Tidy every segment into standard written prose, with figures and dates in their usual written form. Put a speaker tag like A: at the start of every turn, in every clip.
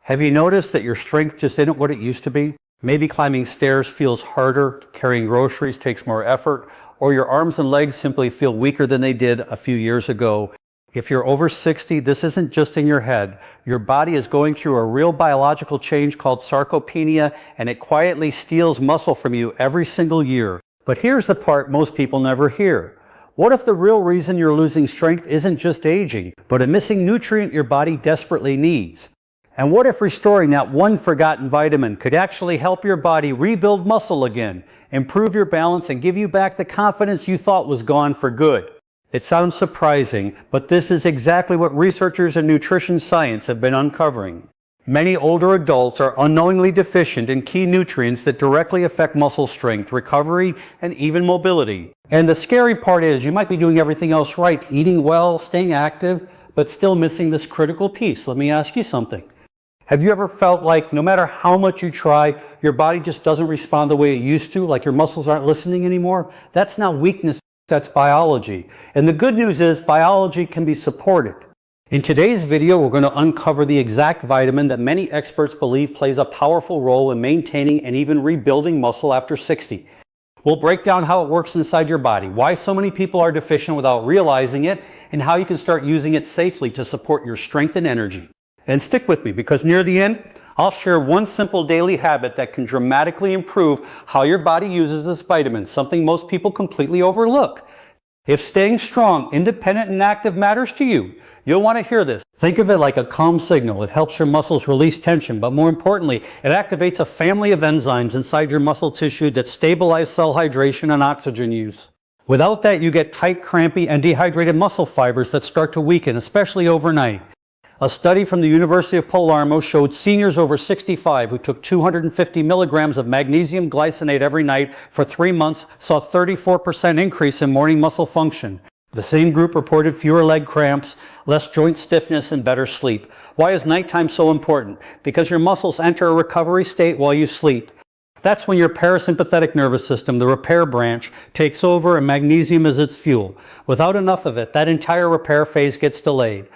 A: Have you noticed that your strength just isn't what it used to be? Maybe climbing stairs feels harder, carrying groceries takes more effort, or your arms and legs simply feel weaker than they did a few years ago. If you're over 60, this isn't just in your head. Your body is going through a real biological change called sarcopenia, and it quietly steals muscle from you every single year. But here's the part most people never hear. What if the real reason you're losing strength isn't just aging, but a missing nutrient your body desperately needs? And what if restoring that one forgotten vitamin could actually help your body rebuild muscle again, improve your balance, and give you back the confidence you thought was gone for good? It sounds surprising, but this is exactly what researchers in nutrition science have been uncovering. Many older adults are unknowingly deficient in key nutrients that directly affect muscle strength, recovery, and even mobility. And the scary part is you might be doing everything else right, eating well, staying active, but still missing this critical piece. Let me ask you something. Have you ever felt like no matter how much you try, your body just doesn't respond the way it used to, like your muscles aren't listening anymore? That's not weakness, that's biology. And the good news is biology can be supported. In today's video, we're going to uncover the exact vitamin that many experts believe plays a powerful role in maintaining and even rebuilding muscle after 60. We'll break down how it works inside your body, why so many people are deficient without realizing it, and how you can start using it safely to support your strength and energy. And stick with me, because near the end, I'll share one simple daily habit that can dramatically improve how your body uses this vitamin, something most people completely overlook. If staying strong, independent, and active matters to you, you'll want to hear this. Think of it like a calm signal. It helps your muscles release tension, but more importantly, it activates a family of enzymes inside your muscle tissue that stabilize cell hydration and oxygen use. Without that, you get tight, crampy, and dehydrated muscle fibers that start to weaken, especially overnight. A study from the University of Palermo showed seniors over 65 who took 250 milligrams of magnesium glycinate every night for 3 months saw a 34% increase in morning muscle function. The same group reported fewer leg cramps, less joint stiffness, and better sleep. Why is nighttime so important? Because your muscles enter a recovery state while you sleep. That's when your parasympathetic nervous system, the repair branch, takes over and magnesium is its fuel. Without enough of it, that entire repair phase gets delayed.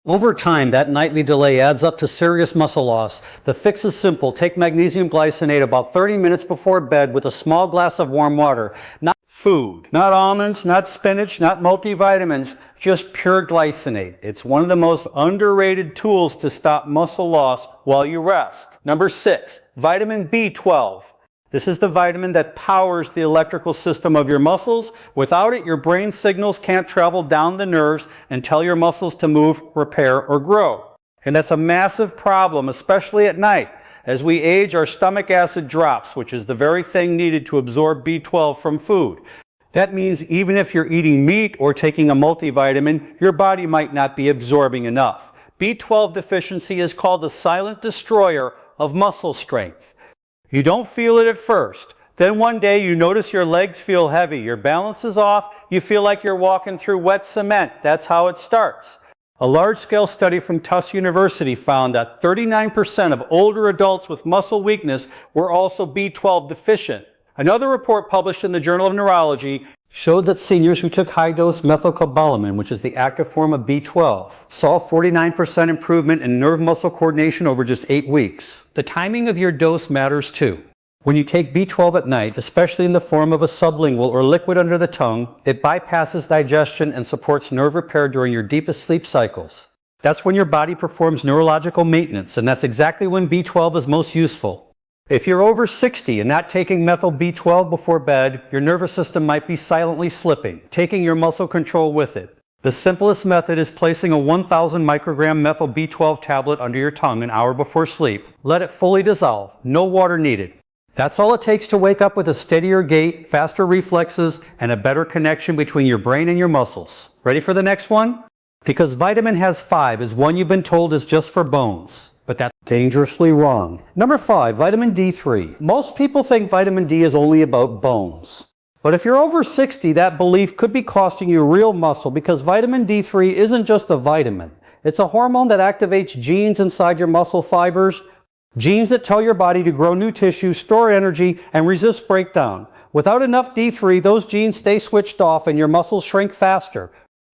A: Over time, that nightly delay adds up to serious muscle loss. The fix is simple. Take magnesium glycinate about 30 minutes before bed with a small glass of warm water. Not food, not almonds, not spinach, not multivitamins, just pure glycinate. It's one of the most underrated tools to stop muscle loss while you rest. Number 6, vitamin B12. This is the vitamin that powers the electrical system of your muscles. Without it, your brain signals can't travel down the nerves and tell your muscles to move, repair, or grow. And that's a massive problem, especially at night. As we age, our stomach acid drops, which is the very thing needed to absorb B12 from food. That means even if you're eating meat or taking a multivitamin, your body might not be absorbing enough. B12 deficiency is called the silent destroyer of muscle strength. You don't feel it at first. Then one day you notice your legs feel heavy, your balance is off, you feel like you're walking through wet cement. That's how it starts. A large-scale study from Tufts University found that 39% of older adults with muscle weakness were also B12 deficient. Another report published in the Journal of Neurology showed that seniors who took high-dose methylcobalamin, which is the active form of B12, saw 49% improvement in nerve muscle coordination over just 8 weeks. The timing of your dose matters too. When you take B12 at night, especially in the form of a sublingual or liquid under the tongue, it bypasses digestion and supports nerve repair during your deepest sleep cycles. That's when your body performs neurological maintenance, and that's exactly when B12 is most useful. If you're over 60 and not taking methyl B12 before bed, your nervous system might be silently slipping, taking your muscle control with it. The simplest method is placing a 1,000 microgram methyl B12 tablet under your tongue an hour before sleep. Let it fully dissolve, no water needed. That's all it takes to wake up with a steadier gait, faster reflexes, and a better connection between your brain and your muscles. Ready for the next one? Because vitamin has 5 is one you've been told is just for bones. But that's dangerously wrong. Number 5, vitamin D3. Most people think vitamin D is only about bones. But if you're over 60, that belief could be costing you real muscle because vitamin D3 isn't just a vitamin. It's a hormone that activates genes inside your muscle fibers, genes that tell your body to grow new tissue, store energy, and resist breakdown. Without enough D3, those genes stay switched off and your muscles shrink faster.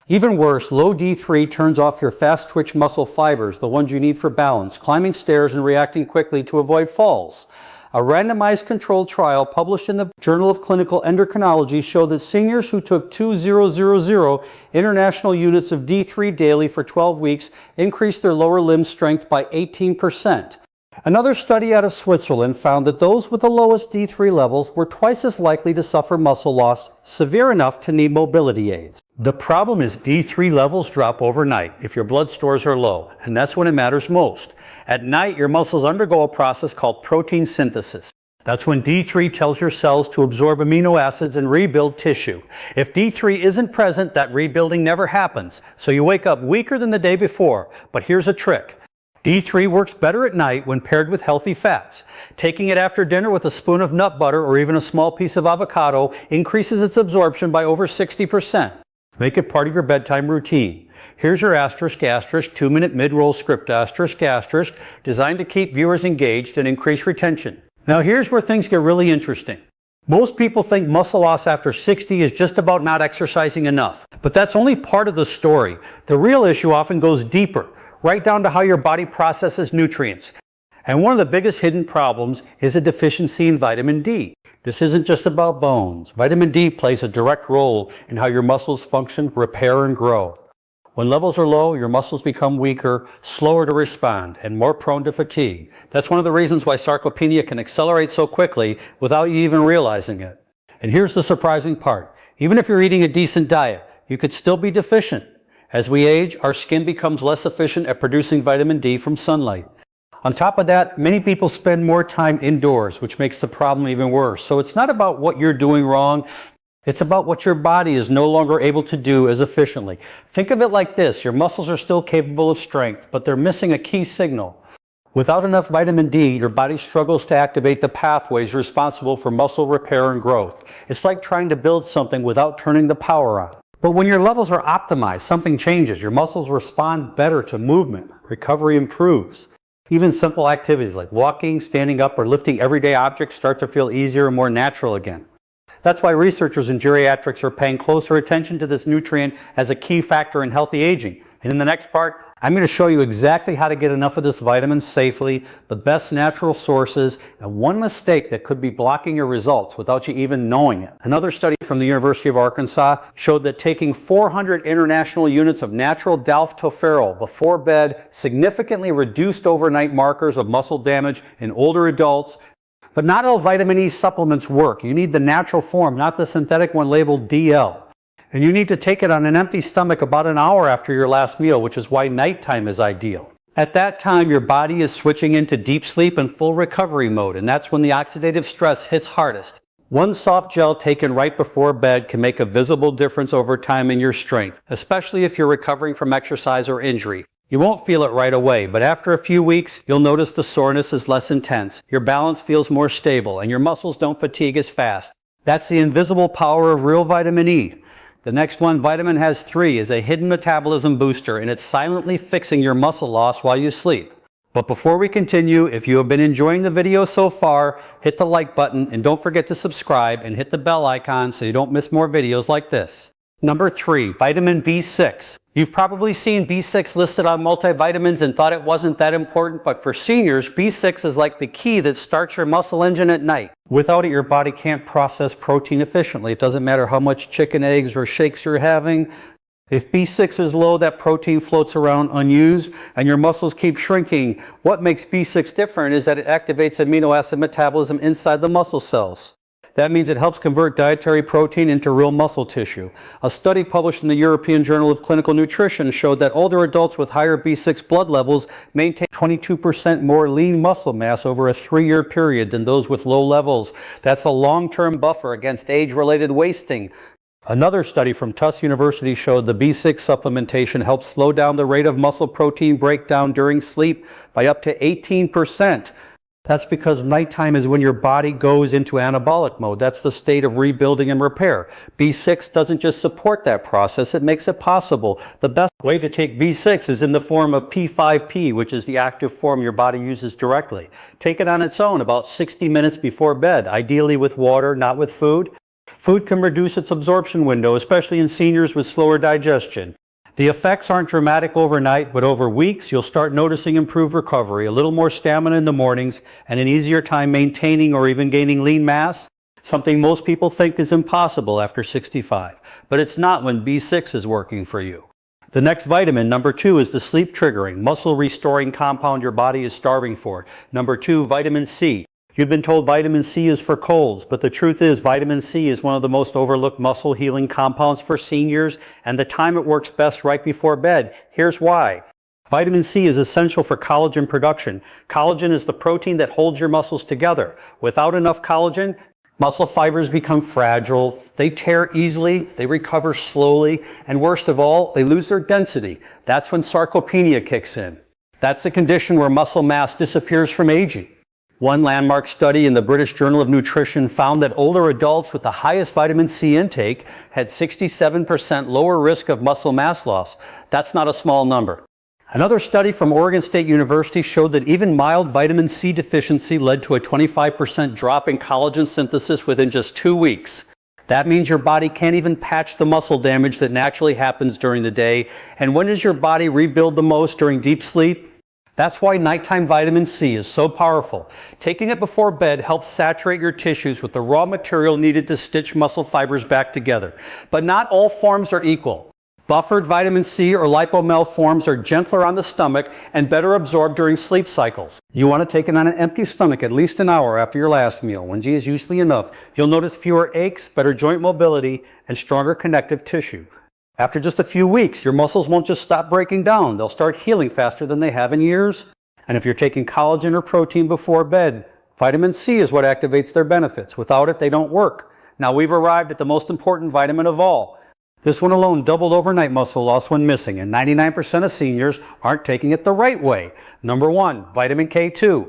A: Even worse, low D3 turns off your fast twitch muscle fibers, the ones you need for balance, climbing stairs and reacting quickly to avoid falls. A randomized controlled trial published in the Journal of Clinical Endocrinology showed that seniors who took 2000 international units of D3 daily for 12 weeks increased their lower limb strength by 18%. Another study out of Switzerland found that those with the lowest D3 levels were twice as likely to suffer muscle loss severe enough to need mobility aids. The problem is D3 levels drop overnight if your blood stores are low, and that's when it matters most. At night, your muscles undergo a process called protein synthesis. That's when D3 tells your cells to absorb amino acids and rebuild tissue. If D3 isn't present, that rebuilding never happens, so you wake up weaker than the day before. But here's a trick. D3 works better at night when paired with healthy fats. Taking it after dinner with a spoon of nut butter or even a small piece of avocado increases its absorption by over 60%. Make it part of your bedtime routine. Here's your asterisk, 2-minute mid-roll script asterisk, designed to keep viewers engaged and increase retention. Now here's where things get really interesting. Most people think muscle loss after 60 is just about not exercising enough. But that's only part of the story. The real issue often goes deeper, right down to how your body processes nutrients. And one of the biggest hidden problems is a deficiency in vitamin D. This isn't just about bones. Vitamin D plays a direct role in how your muscles function, repair, and grow. When levels are low, your muscles become weaker, slower to respond, and more prone to fatigue. That's one of the reasons why sarcopenia can accelerate so quickly without you even realizing it. And here's the surprising part. Even if you're eating a decent diet, you could still be deficient. As we age, our skin becomes less efficient at producing vitamin D from sunlight. On top of that, many people spend more time indoors, which makes the problem even worse. So it's not about what you're doing wrong. It's about what your body is no longer able to do as efficiently. Think of it like this. Your muscles are still capable of strength, but they're missing a key signal. Without enough vitamin D, your body struggles to activate the pathways responsible for muscle repair and growth. It's like trying to build something without turning the power on. But when your levels are optimized, something changes. Your muscles respond better to movement. Recovery improves. Even simple activities like walking, standing up, or lifting everyday objects start to feel easier and more natural again. That's why researchers in geriatrics are paying closer attention to this nutrient as a key factor in healthy aging. And in the next part, I'm going to show you exactly how to get enough of this vitamin safely, the best natural sources, and one mistake that could be blocking your results without you even knowing it. Another study from the University of Arkansas showed that taking 400 international units of natural dalph-tocopherol before bed significantly reduced overnight markers of muscle damage in older adults. But not all vitamin E supplements work. You need the natural form, not the synthetic one labeled DL. And you need to take it on an empty stomach about an hour after your last meal, which is why nighttime is ideal. At that time, your body is switching into deep sleep and full recovery mode, and that's when the oxidative stress hits hardest. One soft gel taken right before bed can make a visible difference over time in your strength, especially if you're recovering from exercise or injury. You won't feel it right away, but after a few weeks, you'll notice the soreness is less intense, your balance feels more stable, and your muscles don't fatigue as fast. That's the invisible power of real vitamin E. The next one, vitamin has 3, is a hidden metabolism booster, and it's silently fixing your muscle loss while you sleep. But before we continue, if you have been enjoying the video so far, hit the like button and don't forget to subscribe and hit the bell icon so you don't miss more videos like this. Number 3, vitamin B6. You've probably seen B6 listed on multivitamins and thought it wasn't that important, but for seniors, B6 is like the key that starts your muscle engine at night. Without it, your body can't process protein efficiently. It doesn't matter how much chicken, eggs, or shakes you're having. If B6 is low, that protein floats around unused and your muscles keep shrinking. What makes B6 different is that it activates amino acid metabolism inside the muscle cells. That means it helps convert dietary protein into real muscle tissue. A study published in the European Journal of Clinical Nutrition showed that older adults with higher B6 blood levels maintain 22% more lean muscle mass over a 3-year period than those with low levels. That's a long-term buffer against age-related wasting. Another study from Tufts University showed the B6 supplementation helps slow down the rate of muscle protein breakdown during sleep by up to 18%. That's because nighttime is when your body goes into anabolic mode. That's the state of rebuilding and repair. B6 doesn't just support that process, it makes it possible. The best way to take B6 is in the form of P5P, which is the active form your body uses directly. Take it on its own about 60 minutes before bed, ideally with water, not with food. Food can reduce its absorption window, especially in seniors with slower digestion. The effects aren't dramatic overnight, but over weeks you'll start noticing improved recovery, a little more stamina in the mornings, and an easier time maintaining or even gaining lean mass, something most people think is impossible after 65. But it's not when B6 is working for you. The next vitamin, number 2, is the sleep-triggering, muscle-restoring compound your body is starving for. Number 2, vitamin C. You've been told vitamin C is for colds, but the truth is vitamin C is one of the most overlooked muscle healing compounds for seniors, and the time it works best right before bed. Here's why. Vitamin C is essential for collagen production. Collagen is the protein that holds your muscles together. Without enough collagen, muscle fibers become fragile, they tear easily, they recover slowly, and worst of all, they lose their density. That's when sarcopenia kicks in. That's the condition where muscle mass disappears from aging. One landmark study in the British Journal of Nutrition found that older adults with the highest vitamin C intake had 67% lower risk of muscle mass loss. That's not a small number. Another study from Oregon State University showed that even mild vitamin C deficiency led to a 25% drop in collagen synthesis within just 2 weeks. That means your body can't even patch the muscle damage that naturally happens during the day. And when does your body rebuild the most? During deep sleep? That's why nighttime vitamin C is so powerful. Taking it before bed helps saturate your tissues with the raw material needed to stitch muscle fibers back together. But not all forms are equal. Buffered vitamin C or lipomel forms are gentler on the stomach and better absorbed during sleep cycles. You want to take it on an empty stomach at least an hour after your last meal. 1 G is usually enough. You'll notice fewer aches, better joint mobility, and stronger connective tissue. After just a few weeks, your muscles won't just stop breaking down. They'll start healing faster than they have in years. And if you're taking collagen or protein before bed, vitamin C is what activates their benefits. Without it, they don't work. Now we've arrived at the most important vitamin of all. This one alone doubled overnight muscle loss when missing, and 99% of seniors aren't taking it the right way. Number 1, vitamin K2.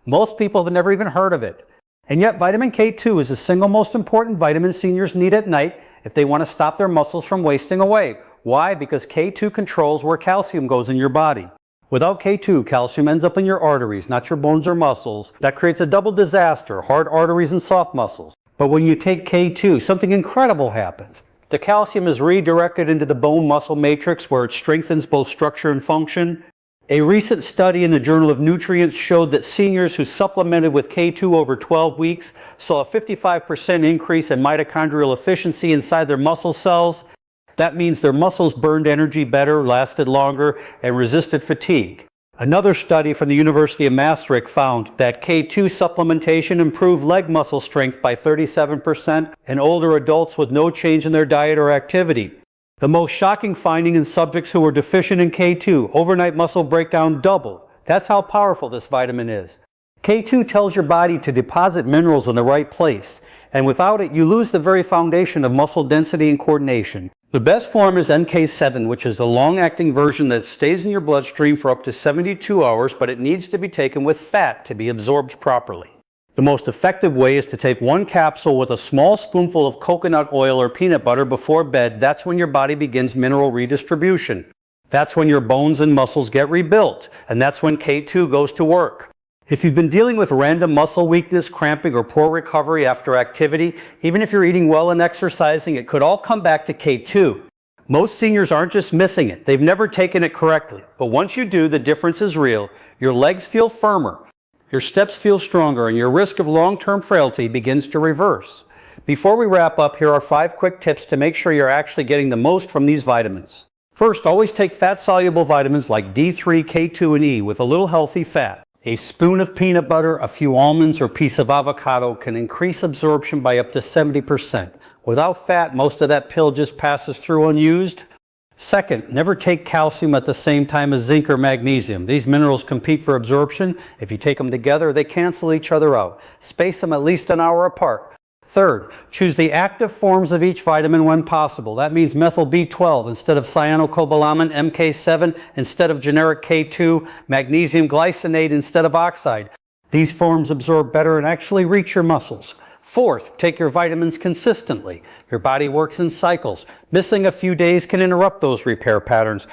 A: Most people have never even heard of it. And yet vitamin K2 is the single most important vitamin seniors need at night if they want to stop their muscles from wasting away. Why? Because K2 controls where calcium goes in your body. Without K2, calcium ends up in your arteries, not your bones or muscles. That creates a double disaster, hard arteries and soft muscles. But when you take K2, something incredible happens. The calcium is redirected into the bone muscle matrix where it strengthens both structure and function. A recent study in the Journal of Nutrients showed that seniors who supplemented with K2 over 12 weeks saw a 55% increase in mitochondrial efficiency inside their muscle cells. That means their muscles burned energy better, lasted longer, and resisted fatigue. Another study from the University of Maastricht found that K2 supplementation improved leg muscle strength by 37% in older adults with no change in their diet or activity. The most shocking finding in subjects who were deficient in K2, overnight muscle breakdown doubled. That's how powerful this vitamin is. K2 tells your body to deposit minerals in the right place, and without it, you lose the very foundation of muscle density and coordination. The best form is NK7, which is a long-acting version that stays in your bloodstream for up to 72 hours, but it needs to be taken with fat to be absorbed properly. The most effective way is to take 1 capsule with a small spoonful of coconut oil or peanut butter before bed. That's when your body begins mineral redistribution. That's when your bones and muscles get rebuilt, and that's when K2 goes to work. If you've been dealing with random muscle weakness, cramping, or poor recovery after activity, even if you're eating well and exercising, it could all come back to K2. Most seniors aren't just missing it, they've never taken it correctly. But once you do, the difference is real. Your legs feel firmer, your steps feel stronger, and your risk of long-term frailty begins to reverse. Before we wrap up, here are 5 quick tips to make sure you're actually getting the most from these vitamins. First, always take fat-soluble vitamins like D3, K2, and E with a little healthy fat. A spoon of peanut butter, a few almonds, or piece of avocado can increase absorption by up to 70%. Without fat, most of that pill just passes through unused. Second, never take calcium at the same time as zinc or magnesium. These minerals compete for absorption. If you take them together, they cancel each other out. Space them at least an hour apart. Third, choose the active forms of each vitamin when possible. That means methyl B12 instead of cyanocobalamin, MK7 instead of generic K2, magnesium glycinate instead of oxide. These forms absorb better and actually reach your muscles. Fourth, take your vitamins consistently. Your body works in cycles. Missing a few days can interrupt those repair patterns.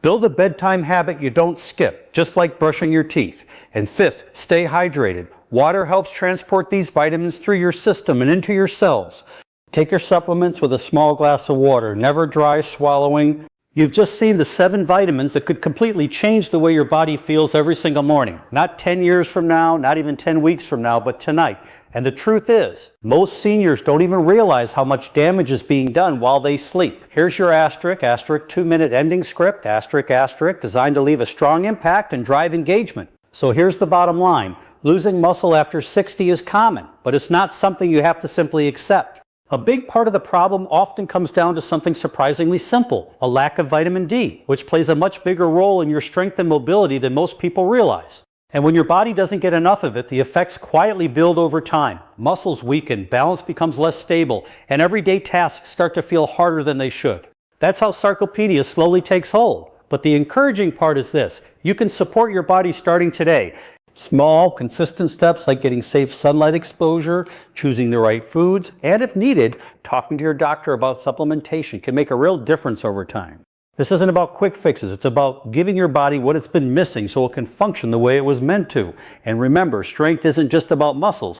A: Build a bedtime habit you don't skip, just like brushing your teeth. And fifth, stay hydrated. Water helps transport these vitamins through your system and into your cells. Take your supplements with a small glass of water, never dry swallowing. You've just seen the 7 vitamins that could completely change the way your body feels every single morning. Not 10 years from now, not even 10 weeks from now, but tonight. And the truth is, most seniors don't even realize how much damage is being done while they sleep. Here's your asterisk 2-minute ending script, asterisk, designed to leave a strong impact and drive engagement. So here's the bottom line. Losing muscle after 60 is common, but it's not something you have to simply accept. A big part of the problem often comes down to something surprisingly simple, a lack of vitamin D, which plays a much bigger role in your strength and mobility than most people realize. And when your body doesn't get enough of it, the effects quietly build over time. Muscles weaken, balance becomes less stable, and everyday tasks start to feel harder than they should. That's how sarcopenia slowly takes hold. But the encouraging part is this: you can support your body starting today. Small, consistent steps like getting safe sunlight exposure, choosing the right foods, and if needed, talking to your doctor about supplementation can make a real difference over time. This isn't about quick fixes. It's about giving your body what it's been missing so it can function the way it was meant to. And remember, strength isn't just about muscles.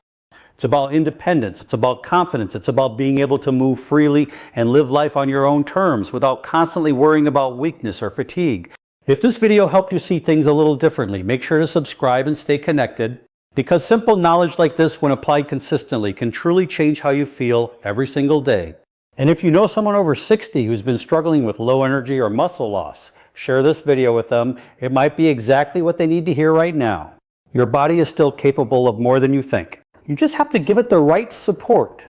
A: It's about independence. It's about confidence. It's about being able to move freely and live life on your own terms without constantly worrying about weakness or fatigue. If this video helped you see things a little differently, make sure to subscribe and stay connected, because simple knowledge like this, when applied consistently, can truly change how you feel every single day. And if you know someone over 60 who's been struggling with low energy or muscle loss, share this video with them. It might be exactly what they need to hear right now. Your body is still capable of more than you think. You just have to give it the right support.